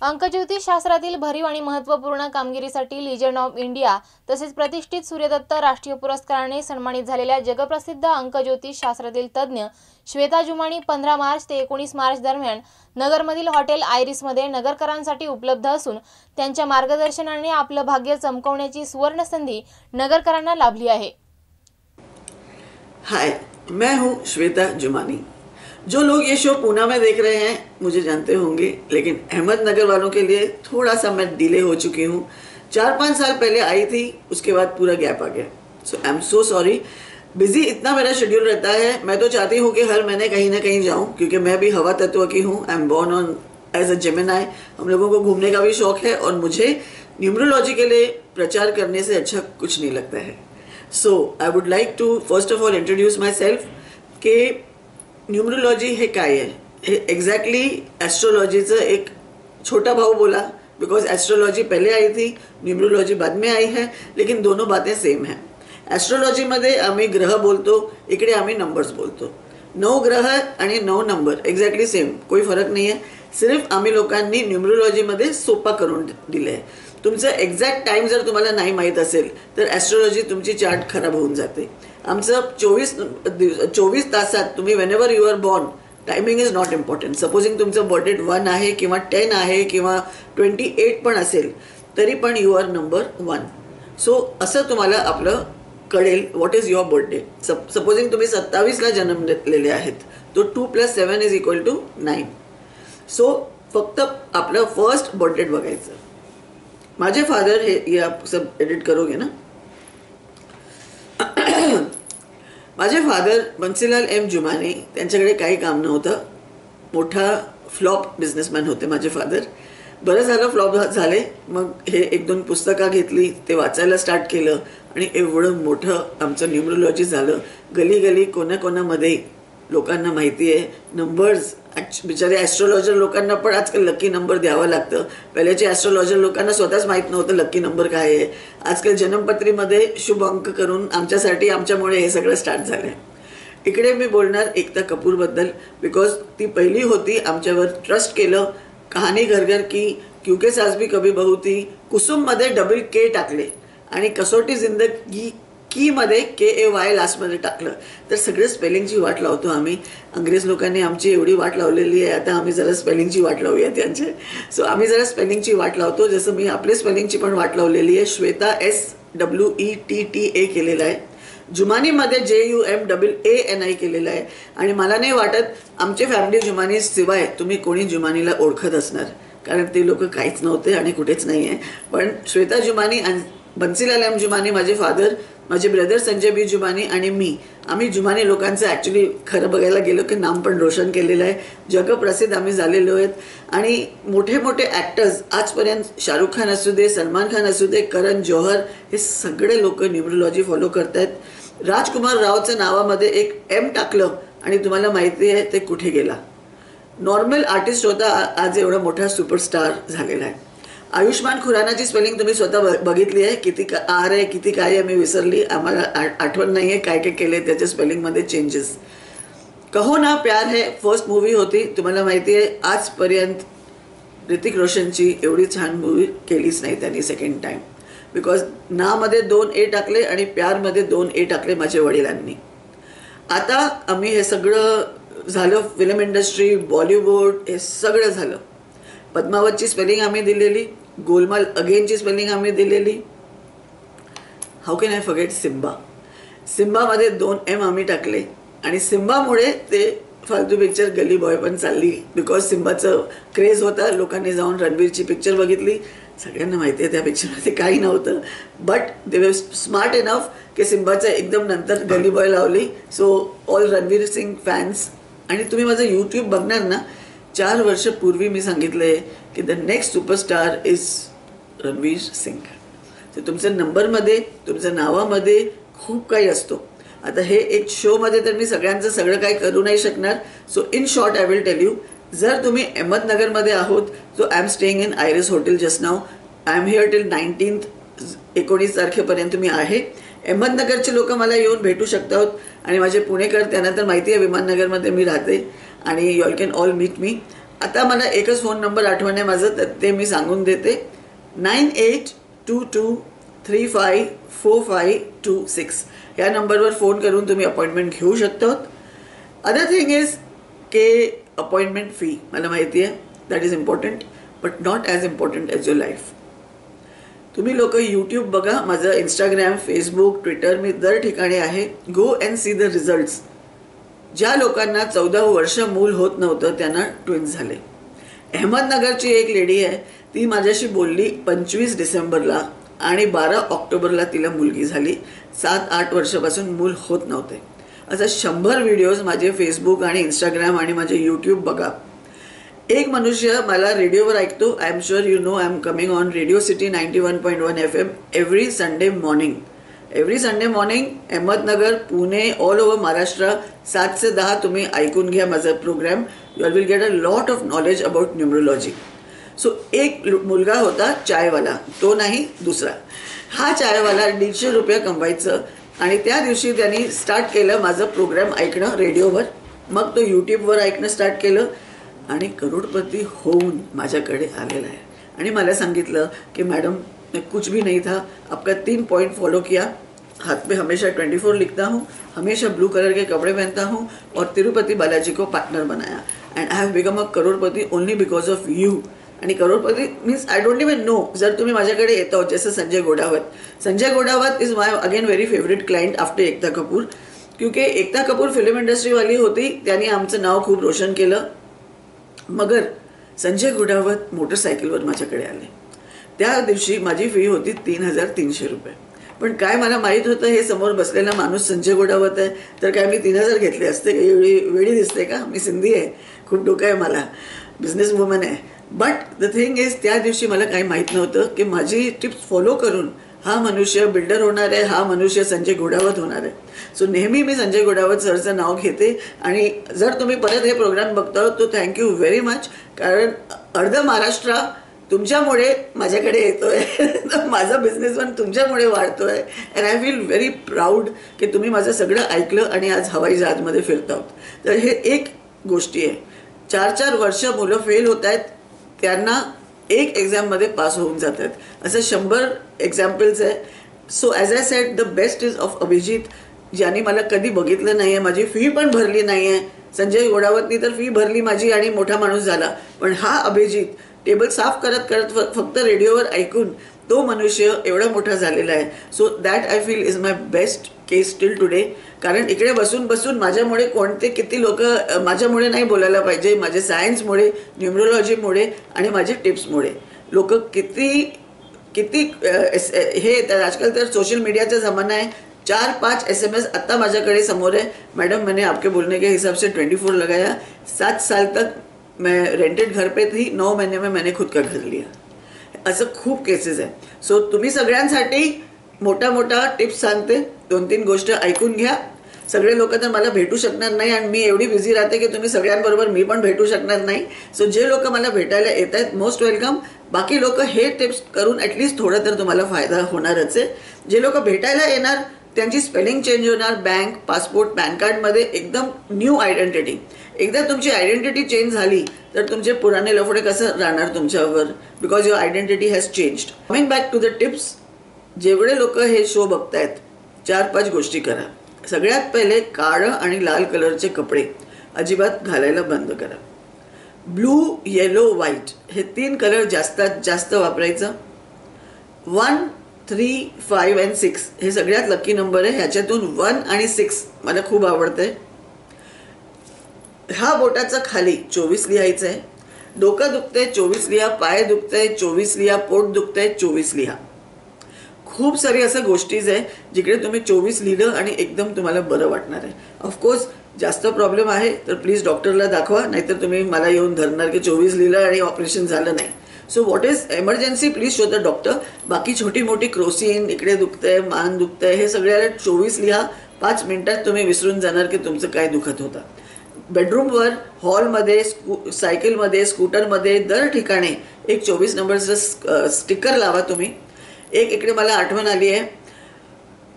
अंकज्योतिष शास्त्रातील भरीव आणि महत्त्वपूर्ण कामगिरीसाठी लीजंड ऑफ इंडिया तसेच प्रतिष्ठित सूर्यदत्त राष्ट्रीय पुरस्काराने सन्मानित झालेल्या जगप्रसिद्ध अंकज्योतिष शास्त्रातील तज्ज्ञ श्वेता जुमानी 15 मार्च ते 19 मार्च दरम्यान नगरमधील हॉटेल आयरिसमध्ये नगरकरांसाठी उपलब्ध असून त्यांच्या मार्गदर्शनाने आपलं भाग्य चमकवण्याची सुवर्ण संधी नगरकरांना लाभली आहे। हाय, मैं हूँ श्वेता जुमानी। जो लोग ये शो पूना में देख रहे हैं मुझे जानते होंगे, लेकिन अहमदनगर वालों के लिए थोड़ा सा मैं डिले हो चुकी हूँ। 4-5 साल पहले आई थी, उसके बाद पूरा गैप आ गया। So I am so sorry. Busy इतना मेरा शेड्यूल रहता है। मैं तो चाहती हूँ कि हर महीने कहीं ना कहीं जाऊँ, क्योंकि मैं भी हवा तत्व की हूँ। I am born on as a Gemini. हम लोगों को घूमने का भी शौक है और मुझे न्यूमरोलॉजी के लिए प्रचार करने से अच्छा कुछ नहीं लगता है। So I would like to first of all introduce myself कि न्यूमरोलॉजी हे काय आहे, हे एक्झॅक्टली ॲस्ट्रोलॉजीचं एक छोटा भाव बोला, बिकॉज एस्ट्रोलॉजी पहले आई थी, न्यूमरोलॉजी बाद में आई है, लेकिन दोनों बातें सेम हैं। ॲस्ट्रोलॉजीमध्ये आम्ही ग्रह बोलतो, इकडे आम्ही नंबर्स बोलतो। 9 ग्रह आणि 9 नंबर एक्झॅक्टली सेम, कोई फरक नाही आहे। सिर्फ आम्ही लोकांनी न्यूमरोलॉजीमध्ये सोपा करून दिले आहे। तुमचं एक्झॅक्ट टाइम जर तुम्हाला नाही माहीत असेल तर ॲस्ट्रोलॉजी तुमची चार्ट खराब होऊन जाते। आमचं 24 तासात तुम्ही whenever you are born, timing is not important. Supposing तुमचं बर्थ डेट 1 आहे किंवा 10 आहे किंवा 28 पण असेल तरी पण यू आर नंबर 1। सो असं तुम्हाला आपलं कळेल what is your birthday. Supposing तुम्ही 27ला जन्मलेले आहेत, तो 2 + 7 = 9। सो फक्त आपलं फर्स्ट बर्थ डेट बघायचं। माझे फादर हे ये आप सब एडिट करोगे ना? माझे फादर बंसीलाल एम जुमानी, त्यांच्याकडे काही काम नव्हतं। मोठा फ्लॉप बिझनेसमॅन होते माझे फादर। बरं झालं फ्लॉप झाले, मग हे 1-2 पुस्तकं घेतली, ते वाचायला स्टार्ट केलं आणि एवढं मोठं आमचं न्यूमरोलॉजी झालं। गली गली कोणाकोणामध्ये लोकांना माहिती आहे नंबर्स। बिचारे ॲस्ट्रोलॉजर लोकांना पण आजकाल लकी नंबर द्यावा लागतं। पहिल्याचे ॲस्ट्रोलॉजर लोकांना स्वतःच माहीत नव्हतं लकी नंबर काय आहे। आजकाल जन्मपत्रीमध्ये शुभ अंक करून आमच्यासाठी, आमच्यामुळे हे सगळं स्टार्ट झालं आहे। इकडे मी बोलणार एकता कपूरबद्दल, बिकॉज ती पहिली होती आमच्यावर ट्रस्ट केलं। कहाणी घर घर की, क्योंकि सास भी कभी बहू थी, कुसुममध्ये डबल के टाकले आणि कसोटी जिंदगी की मध्ये KAY लास्टमध्ये टाकलं, तर सगळे स्पेलिंगची वाट लावतो आम्ही। अंग्रेज लोकांनी आमची एवढी वाट लावलेली आहे, आता आम्ही जरा स्पेलिंगची वाट लावूया त्यांचे। सो आम्ही जरा स्पेलिंगची वाट लावतो, जसं मी आपले स्पेलिंगची पण वाट लावलेली आहे। श्वेता SWETTA केलेलं आहे, जुमानीमध्ये JUMAANI केलेलं आहे। आणि मला नाही वाटत आमचे फॅमिली जुमानी शिवाय तुम्ही कोणी जुमानीला ओळखत असणार, कारण ते लोक काहीच नव्हते आणि कुठेच नाही आहे। पण श्वेता जुमानी आणि बंसीलाल एम जुमानी माझे फादर, माझे ब्रदर संजय बी जुमानी आणि मी, आम्ही जुमानी लोकांचं ॲक्च्युली खरं बघायला गेलो की नाम पण रोशन केलेलं आहे। जगप्रसिद्ध आम्ही झालेलो आहेत। आणि मोठे मोठे ॲक्टर्स आजपर्यंत, शाहरुख खान असू दे, सलमान खान असू दे, करण जौहर, हे सगळे लोक न्यूमरोलॉजी फॉलो करत आहेत। राजकुमार रावचं नावामध्ये एक M टाकलं आणि तुम्हाला माहिती आहे ते कुठे गेला। नॉर्मल आर्टिस्ट होता, आज एवढा मोठा सुपरस्टार झालेला आहे। आयुष्मान खुरानाची स्पेलिंग तुम्ही स्वतः बघितली आहे, किती R आहे किती काय आहे मी विसरली, आम्हाला आठवण नाही आहे काय काय केले त्याच्या स्पेलिंगमध्ये चेंजेस। कहो ना प्यार है फर्स्ट मूवी होती, तुम्हाला माहिती आहे आजपर्यंत ऋतिक रोशनची एवढी छान मूवी केलीच नाही त्यांनी सेकंड टाइम, बिकॉज नामध्ये 2 A टाकले आणि प्यारमध्ये 2 A टाकले माझ्या वडिलांनी। आता आम्ही हे सगळं झालं, फिल्म इंडस्ट्री, बॉलिवूड, हे सगळं झालं। पद्मावतची स्पेलिंग आम्ही दिलेली, गोलमाल अगेनची स्पेलिंग आम्ही दिलेली। How can I forget Simba? सिम्बामध्ये 2 M आम्ही टाकले आणि सिम्बामुळे ते फालतू पिक्चर गली बॉय पण चालली, बिकॉज सिम्बाचं क्रेज होता। लोकांनी जाऊन रणवीरची पिक्चर बघितली, सगळ्यांना माहिती आहे त्या पिक्चरमध्ये काही नव्हतं, बट दे वर स्मार्ट इनफ की सिम्बाचं एकदम नंतर गली बॉय लावली। So all Ranveer Singh fans. आणि तुम्ही माझं यूट्यूब बघणार ना, 4 वर्षापूर्वी मी सांगितलंय की the next superstar is Ranveer Singh. तर तुमच्या नंबरमध्ये, तुमच्या नावामध्ये खूप काही असतो। आता हे एक शोमध्ये तर मी सगळ्यांचं सगळं काही करू नाही शकणार। So in short I will tell you, जर तुम्ही अहमदनगरमध्ये आहोत so I am staying in Iris hotel just नाव। आय एम हिअर टिल 19 तारखेपर्यंत मी आहे। अहमदनगरचे लोक मला येऊन भेटू शकतात आणि माझे पुणेकर, त्यांना तर माहिती आहे विमाननगरमध्ये मी राहते आणि you all can all meet me. आता मला एकच फोन नंबर आठवण आहे माझं, तर ते मी सांगून देते. 9822354526 या नंबरवर फोन करून तुम्ही अपॉइंटमेंट घेऊ शकता. Other thing is K appointment fee मला माहिती आहे, that is important, but not as important as your life. तुम्ही लोक यूट्यूब बघा, माझं इंस्टाग्राम, फेसबुक, ट्विटर, मी दर ठिकाणी आहे. Go and see the results. ज्या लोकांना 14 वर्ष मूल होत नव्हतं त्यांना ट्विन्स झाले. अहमदनगरची एक लेडी आहे, ती माझ्याशी बोलली 25 डिसेंबरला आणि 12 ऑक्टोबरला तिला मुलगी झाली. 7-8 वर्षापासून मूल होत नव्हते. असं 100 व्हिडिओज माझे फेसबुक आणि इंस्टाग्राम आणि माझे यूट्यूब बघा. एक मनुष्य मला रेडिओवर ऐकतो. I am sure you know I am coming on radio city 91.1 FM every Sunday morning. Every Sunday morning Ahmednagar, Pune, all over Maharashtra 7 ते 10 तुम्ही ऐकून घ्या माझा programme. You will get a lot of knowledge about numerology. So एक मुलगा होता चायवाला, तो नाही दुसरा. हा चायवाला 150 रुपये कमवायचं आणि त्या दिवशी त्यांनी स्टार्ट केलं माझं प्रोग्राम ऐकणं रेडिओवर. मग तो यूट्यूबवर ऐकणं स्टार्ट केलं आणि करोडपती होऊन माझ्याकडे आलेला आहे. आणि मला सांगितलं की मॅडम मैं कुछ भी नहीं था, आपका 3 पॉइंट फॉलो किया, हाथ में हमेशा 24 लिखता हूँ, हमेशा ब्लू कलर के कपड़े पहनता हूँ और तिरुपति बालाजी को पार्टनर बनाया and I have become a करोडपती ओनली बिकॉज ऑफ यू. आणि करोडपती means I don't even know. जर तुम्ही माझ्याकडे येता जसं Sanjay Ghodawat. Sanjay Ghodawat is my again very favourite client after Ekta Kapoor. क्योंकि एकता कपूर फिल्म इंडस्ट्रीवाली होती, त्यांनी आमचं नाव खूप रोशन केलं. मगर संजय गोडावत मोटरसायकलवर माझ्याकडे आले. त्या दिवशी माझी फी होती 3,300 रुपये. पण काय मला माहीत होतं हे समोर बसलेला माणूस संजय गोडावत आहे, तर काय मी 3,000 घेतले असते का? एवढी वेळी दिसते का? मी सिंधी आहे, खूप डोकं आहे मला, बिझनेस वुमन आहे. बट द थिंग इज त्या दिवशी मला काही माहीत नव्हतं की माझी टिप्स फॉलो करून हा मनुष्य बिल्डर होणार आहे, हा मनुष्य संजय गोडावत होणार आहे. सो नेहमी मी संजय गोडावत सरचं नाव घेते. आणि जर तुम्ही परत हे प्रोग्राम बघता तो थँक्यू व्हेरी मच, कारण अर्ध महाराष्ट्र तुमच्यामुळे माझ्याकडे येतोय. माझा बिझनेस पण तुमच्यामुळे वाढतोय. And I feel very proud की तुम्ही माझं सगळं ऐकलं आणि आज हवाई जहाजमध्ये फिरत आहोत. तर हे एक गोष्टी आहे. 4-4 वर्ष मुलं फेल होत आहेत, त्यांना एक एक्झाममध्ये पास होऊन जात आहेत. असं 100 एक्झाम्पल्स आहे. So as I said the best is of Abhijit, ज्यांनी मला कधी बघितलं नाही आहे, माझी फी पण भरली नाही आहे. संजय गोडावतनी तर फी भरली माझी आणि मोठा माणूस झाला. पण हा अभिजित टेबल साफ करत करत फक्त रेडिओवर ऐकून तो मनुष्य एवढा मोठा झालेला आहे. So that I feel is my best case till today. कारण इकडे बसून बसून माझ्यामुळे कोणते किती लोक माझ्यामुळे नाही बोलायला पाहिजे, माझे सायन्समुळे, न्यूमरोलॉजीमुळे आणि माझे टिप्समुळे लोक किती किती हे येतात. आजकाल तर सोशल मीडियाचा जमाना आहे. 4-5 SMS आता माझ्याकडे समोर आहे. मैडम मैंने आपके बोलने के हिसाब से 24 लगाया, 7 साल तक मैं रेंटेड घर पे थी, 9 महीने में मैंने खुद का घर लिया. असं खूप केसेस आहे. सो तुम्ही सगळ्यांसाठी मोठा मोठा टिप्स सांगते. 2-3 गोष्ट ऐकून घ्या. सगळे लोक तर मला भेटू शकणार नाही आणि मी एवढी बिझी राहते की तुम्ही सगळ्यांबरोबर मी पण भेटू शकणार नाही. सो जे लोक मला भेटायला येत आहेत मोस्ट वेलकम. बाकी लोक हे टिप्स करून ॲटलिस्ट थोडं तर तुम्हाला फायदा होणारच आहे. जे लोक भेटायला येणार त्यांची स्पेलिंग चेंज होणार. बँक, पासपोर्ट, पॅन कार्डमध्ये एकदम न्यू आयडेंटिटी. एकदा तुमची आयडेंटिटी चेंज झाली तर तुमचे पुराणे लफडे कसं राहणार तुमच्यावर, because your identity has changed. Coming back to the tips. जेवढे लोक हे शो बघतायत 4-5 गोष्टी करा. सगळ्यात पहिले काळं आणि लाल कलरचे कपडे अजिबात घालायला बंद करा. ब्लू, येलो, व्हाईट हे 3 कलर जास्तीत जास्त वापरायचं. 1, 3, 5 and 6 हे सगळ्यात लकी नंबर आहे. ह्याच्यातून 1 आणि 6 मला खूप आवडतंय. हा बोटाचा खाली 24 लिहायचं आहे. डोकं दुखतंय 24 लिहा, पाय दुखतंय 24 लिहा, पोट दुखतंय 24 लिहा. खूप सारी असं गोष्टीज आहे जिकडे तुम्ही 24 लिहिलं आणि एकदम तुम्हाला बरं वाटणार आहे. ऑफकोर्स जास्त प्रॉब्लेम आहे तर प्लीज डॉक्टरला दाखवा, नाहीतर तुम्ही मला येऊन धरणार की 24 लिहिलं आणि ऑपरेशन झालं नाही. So what is emergency please show the doctor. बाकी छोटी मोठी क्रोसिन, इकडे दुखतंय, मान दुखतंय, हे सगळ्याला 24 लिहा. 5 मिनिटात तुम्ही विसरून जाणार की तुमचं काय दुखत होतं. बेडरूमवर, हॉलमध्ये, सायकलमध्ये, स्कूटरमध्ये दर ठिकाणी एक 24 नंबरचं स्टिकर लावा तुम्ही. एक इकडे मला आठवण आली आहे.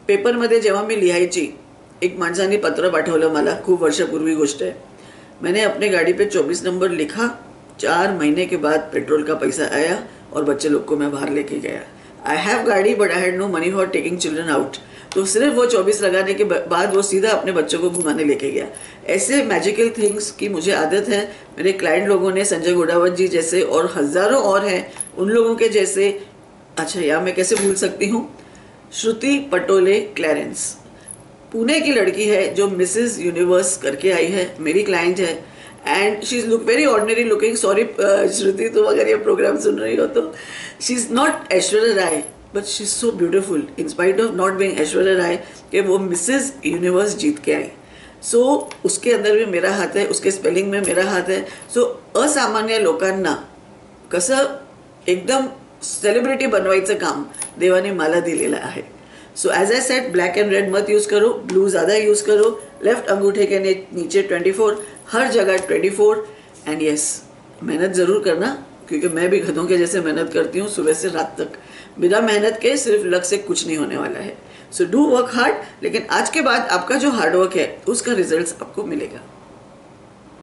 पेपरमध्ये जेव्हा मी लिहायची, एक माणसाने पत्र पाठवलं मला, खूप वर्षापूर्वी गोष्ट आहे. मैंने अपने गाड़ी पे 24 नंबर लिखा, 4 महीने के बाद पेट्रोल का पैसा आया और बच्चे लोग को मैं बाहर लेके गया। आई हैव गाड़ी but I had no money for taking children out. तो सिर्फ वो 24 लगाने के बाद वो सीधा अपने बच्चों को घुमाने लेके गया। ऐसे मैजिकल थिंग्स की मुझे आदत है। मेरे क्लाइंट लोगों ने, संजय गोडावत जी जैसे और हजारों और हैं, उन लोगों के जैसे, अच्छा या मैं कैसे भूल सकती हूँ, श्रुति पटोले क्लैरेंस, पुणे की लड़की है जो मिसेस यूनिवर्स करके आई है, मेरी क्लाइंट है। And she is look very ordinary looking. Sorry Shruti, तुम अगर ये प्रोग्राम सुन रही हो तो, she is not Aishwarya Rai but she is so beautiful in spite of not being Aishwarya Rai, कि वो मिसेस यूनिवर्स जीत के आई। सो उसके अंदर भी मेरा हाथ है, उसके स्पेलिंग में मेरा हाथ है। सो असामान्य लोकांना कसं एकदम सेलिब्रिटी बनवायचं काम देवाने मला दिलेलं आहे। So as I said, black end red मत यूज करो, ब्लू ज़्यादा यूज करो, लेफ्ट अंगूठे के नीचे 24, हर जगह 24। एंड यस, मेहनत ज़रूर करना, क्योंकि मैं भी गधों के जैसे मेहनत करती हूँ सुबह से रात तक। बिना मेहनत के सिर्फ लक से कुछ नहीं होने वाला है। सो डू वर्क हार्ड, लेकिन आज के बाद आपका जो हार्डवर्क है उसका रिजल्ट आपको मिलेगा।